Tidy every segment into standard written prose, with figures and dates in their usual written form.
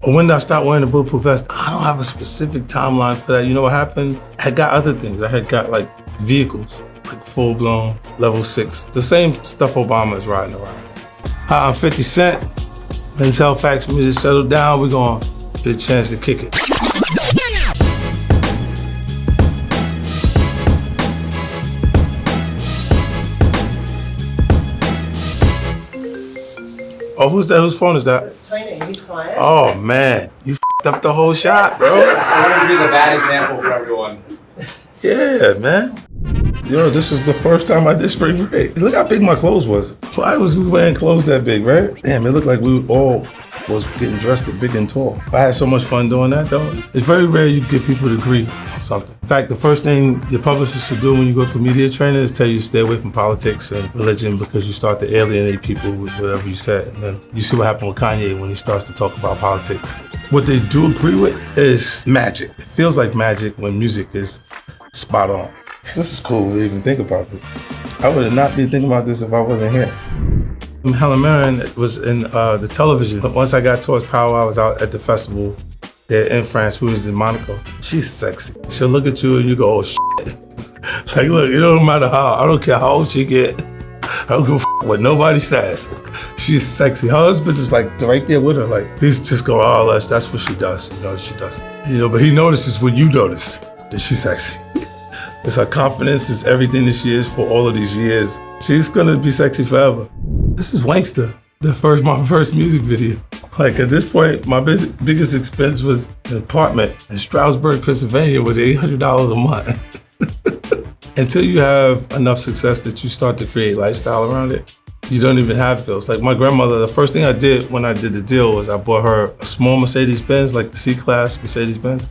When did I start wearing the bulletproof vest? I don't have a specific timeline for that. You know what happened? I had got other things. I had got like vehicles, like full-blown level 6. The same stuff Obama is riding around. Hi, I'm 50 Cent. When this Halifax music settled down, we're gonna get a chance to kick it. Oh, who's that? Whose phone is that? It's Tony, he's fine. Oh man, you f***ed up the whole shot, bro. I want to be the bad example for everyone. Yeah, man. Yo, this is the first time I did spring break. Look how big my clothes was. Why was we wearing clothes that big, right? Damn, it looked like we all was getting dressed big and tall. I had so much fun doing that though. It's very rare you get people to agree on something. In fact, the first thing your publicist will do when you go through media training is tell you to stay away from politics and religion because you start to alienate people with whatever you said. And then you see what happened with Kanye when he starts to talk about politics. What they do agree with is magic. It feels like magic when music is spot on. This is cool to even think about this. I would not be thinking about this if I wasn't here. Helen Mirren was in the television. But once I got towards Power, I was out at the festival there in France. We was in Monaco. She's sexy. She'll look at you and you go, oh shit. Like, look, it don't matter how. I don't care how old she get. I don't give a f what nobody says. She's sexy. Her husband is like right there with her. Like, he's just going, oh, that's what she does. You know, she does. You know, but he notices when you notice that she's sexy. It's her confidence, it's everything that she is for all of these years. She's gonna be sexy forever. This is Wankster, my first music video. Like at this point, my biggest expense was an apartment in Stroudsburg, Pennsylvania was $800 a month. Until you have enough success that you start to create lifestyle around it, you don't even have bills. Like my grandmother, the first thing I did when I did the deal was I bought her a small Mercedes-Benz, like the C-Class Mercedes-Benz.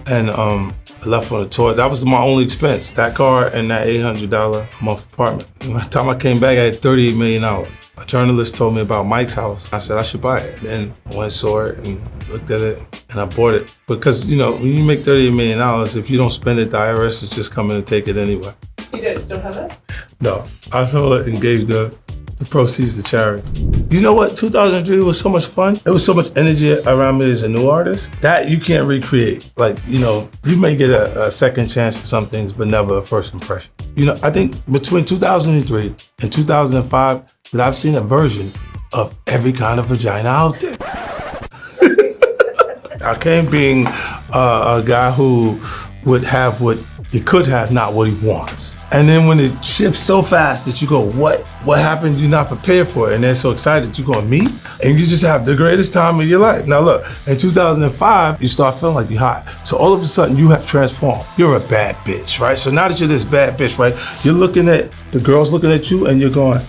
And I left on a tour. That was my only expense, that car and that $800 a month apartment. And by the time I came back, I had $38 million. A journalist told me about Mike's house. I said I should buy it. And I went and saw it and looked at it and I bought it. Because, you know, when you make $38 million, if you don't spend it, the IRS is just coming to take it anyway. You don't still have it? No, I sold it and gave the proceeds to charity. You know what? 2003 was so much fun. There was so much energy around me as a new artist that you can't recreate. Like, you know, you may get a second chance at some things, but never a first impression. You know, I think between 2003 and 2005 that I've seen a version of every kind of vagina out there. I came being a guy who would have what he could have, not what he wants. And then when it shifts so fast that you go, what happened? You're not prepared for it. And they're so excited you're gonna meet and you just have the greatest time of your life. Now look, in 2005, you start feeling like you're hot. So all of a sudden you have transformed. You're a bad bitch, right? So now that you're this bad bitch, right? You're looking at, the girl's looking at you and you're going,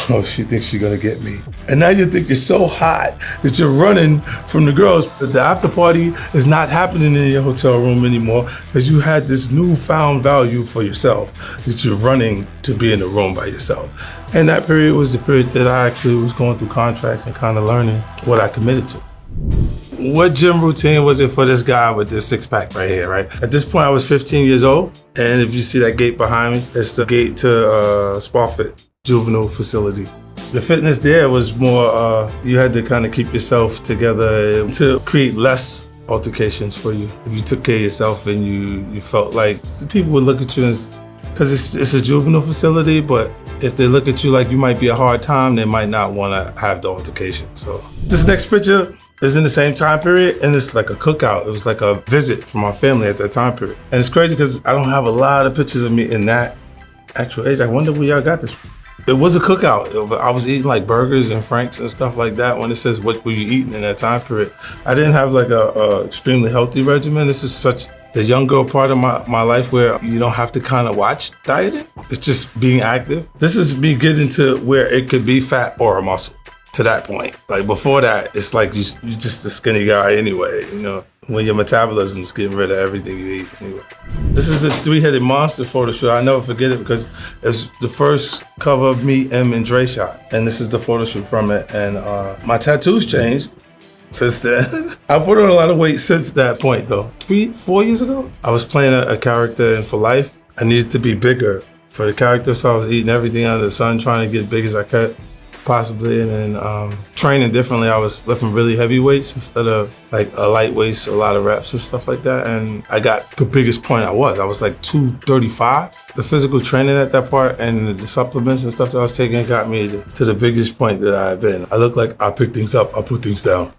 oh, she thinks she's gonna get me. And now you think you're so hot that you're running from the girls. But the after party is not happening in your hotel room anymore because you had this newfound value for yourself that you're running to be in the room by yourself. And that period was the period that I actually was going through contracts and kind of learning what I committed to. What gym routine was it for this guy with this six-pack right here, right? At this point, I was 15 years old. And if you see that gate behind me, it's the gate to SpaFit juvenile facility. The fitness there was more, you had to kind of keep yourself together to create less altercations for you. If you took care of yourself and you felt like people would look at you, because it's a juvenile facility, but if they look at you like you might be a hard time, they might not want to have the altercation. So this next picture is in the same time period, and it's like a cookout. It was like a visit from my family at that time period. And it's crazy because I don't have a lot of pictures of me in that actual age. I wonder where y'all got this from. It was a cookout. I was eating like burgers and Franks and stuff like that. When it says what were you eating in that time period, I didn't have like a extremely healthy regimen. This is such the young girl part of my life where you don't have to kind of watch dieting. It's just being active. This is me getting to where it could be fat or a muscle to that point. Like before that, it's like you're just a skinny guy anyway, you know, when your metabolism's getting rid of everything you eat anyway. This is a three-headed monster photo shoot. I'll never forget it because it's the first cover of me, M, and Dre shot. And this is the photo shoot from it. And my tattoos changed since then. I put on a lot of weight since that point though. 4 years ago, I was playing a character in For Life. I needed to be bigger for the character, so I was eating everything under the sun, trying to get big as I could. possibly, and then training differently. I was lifting really heavy weights instead of like a light weights, a lot of reps and stuff like that. And I got the biggest point I was like 235. The physical training at that part and the supplements and stuff that I was taking got me to the biggest point that I had been. I look like I pick things up, I put things down.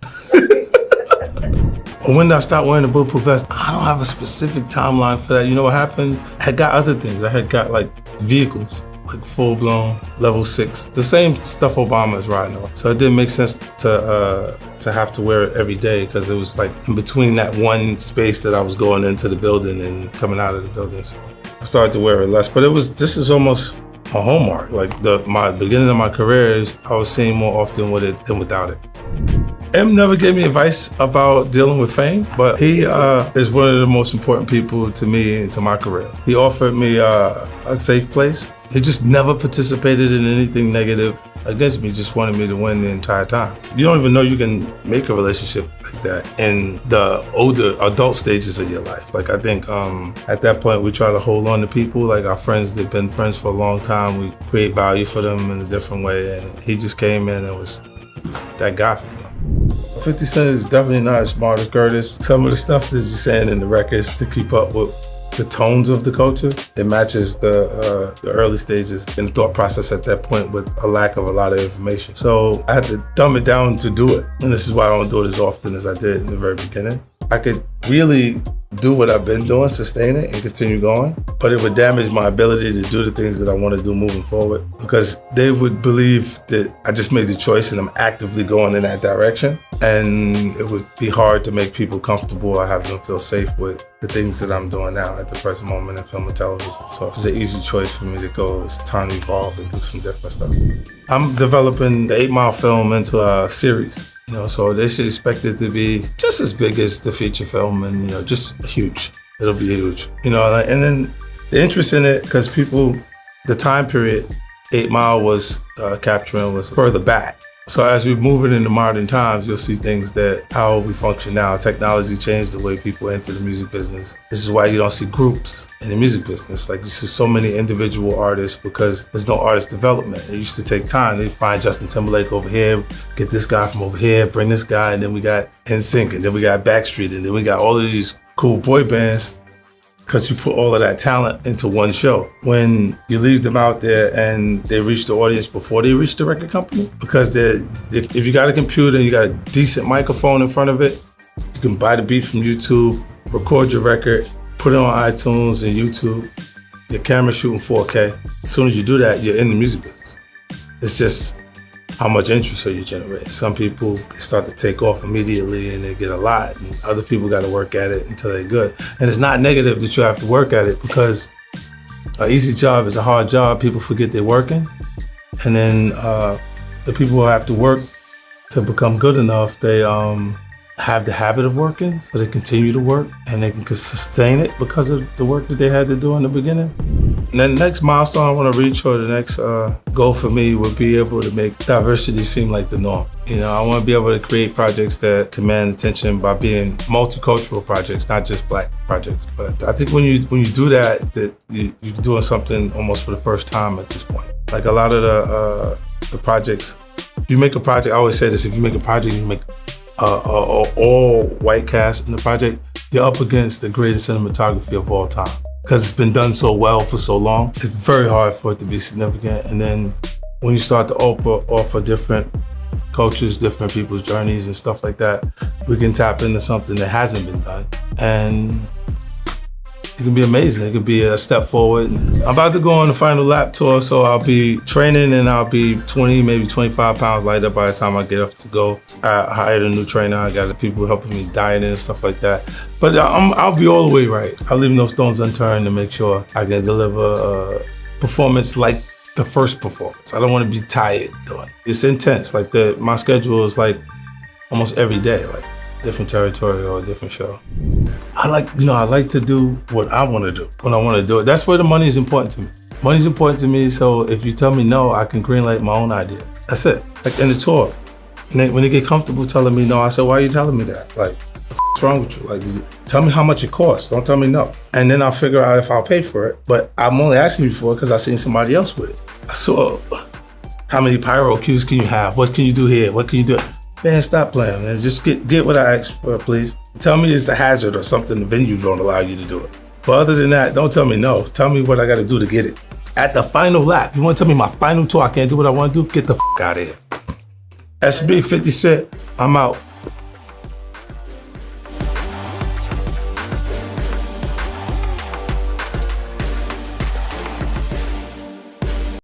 When did I start wearing the bulletproof vest? I don't have a specific timeline for that. You know what happened? I had got other things. I had got like vehicles, like full-blown level 6, the same stuff Obama is riding on. So it didn't make sense to have to wear it every day because it was like in between that one space that I was going into the building and coming out of the building. So I started to wear it less, but this is almost a hallmark. Like my beginning of my career is I was seeing more often with it than without it. M never gave me advice about dealing with fame, but he is one of the most important people to me and to my career. He offered me a safe place. He just never participated in anything negative against me, just wanted me to win the entire time. You don't even know you can make a relationship like that in the older adult stages of your life. Like I think at that point we try to hold on to people, like our friends that have been friends for a long time. We create value for them in a different way, and he just came in and was that guy for me. 50 Cent is definitely not as smart as Curtis. Some of the stuff that you're saying in the records to keep up with the tones of the culture, it matches the early stages and the thought process at that point with a lack of a lot of information. So I had to dumb it down to do it. And this is why I don't do it as often as I did in the very beginning. I could really do what I've been doing, sustain it and continue going, but it would damage my ability to do the things that I want to do moving forward because they would believe that I just made the choice and I'm actively going in that direction. And it would be hard to make people comfortable or have them feel safe with the things that I'm doing now at the present moment in film and television. So it's an easy choice for me to go. It's time to evolve and do some different stuff. I'm developing the 8 Mile film into a series. So they should expect it to be just as big as the feature film and, just huge. It'll be huge. And then the interest in it, because the time period 8 Mile was capturing was further back. So as we move it into modern times, you'll see things that how we function now. Technology changed the way people enter the music business. This is why you don't see groups in the music business. Like you see so many individual artists because there's no artist development. It used to take time. They find Justin Timberlake over here, get this guy from over here, bring this guy, and then we got NSYNC, and then we got Backstreet, and then we got all of these cool boy bands because you put all of that talent into one show. When you leave them out there and they reach the audience before they reach the record company, because if you got a computer and you got a decent microphone in front of it, you can buy the beat from YouTube, record your record, put it on iTunes and YouTube, your camera shooting 4K. As soon as you do that, you're in the music business. It's just how much interest are you generating. Some people start to take off immediately and they get a lot, and other people got to work at it until they're good. And it's not negative that you have to work at it because an easy job is a hard job. People forget they're working. And then the people who have to work to become good enough, they have the habit of working, so they continue to work and they can sustain it because of the work that they had to do in the beginning. And then the next milestone I want to reach, or the next goal for me, would be able to make diversity seem like the norm. I want to be able to create projects that command attention by being multicultural projects, not just Black projects. But I think when you do that you're doing something almost for the first time at this point. Like a lot of the projects, you make a project. I always say this: if you make a project, you make all white cast in the project, you're up against the greatest cinematography of all time. Because it's been done so well for so long, it's very hard for it to be significant. And then when you start to offer different cultures, different people's journeys and stuff like that, we can tap into something that hasn't been done. And it can be amazing. It could be a step forward. I'm about to go on the final lap tour, so I'll be training and I'll be 20, maybe 25 pounds lighter by the time I get up to go. I hired a new trainer. I got the people helping me dieting and stuff like that. But I'll be all the way right. I'll leave no stones unturned to make sure I can deliver a performance like the first performance. I don't want to be tired doing it. It's intense. Like my schedule is like almost every day, like different territory or a different show. I like to do what I want to do when I want to do it. That's where the money is important to me. Money's important to me, so if you tell me no, I can greenlight my own idea. That's it. Like in the tour, when they get comfortable telling me no, I say, why are you telling me that? Like, what's wrong with you? Like, tell me how much it costs. Don't tell me no. And then I'll figure out if I'll pay for it. But I'm only asking you for it because I've seen somebody else with it. I saw How many pyro cues can you have? What can you do here? What can you do? Man, stop playing, man. Just get what I asked for, please. Tell me it's a hazard or something the venue don't allow you to do it. But other than that, don't tell me no. Tell me what I got to do to get it. At the final lap, you want to tell me my final tour, I can't do what I want to do? Get the f*** out of here. SB 50 Cent, I'm out.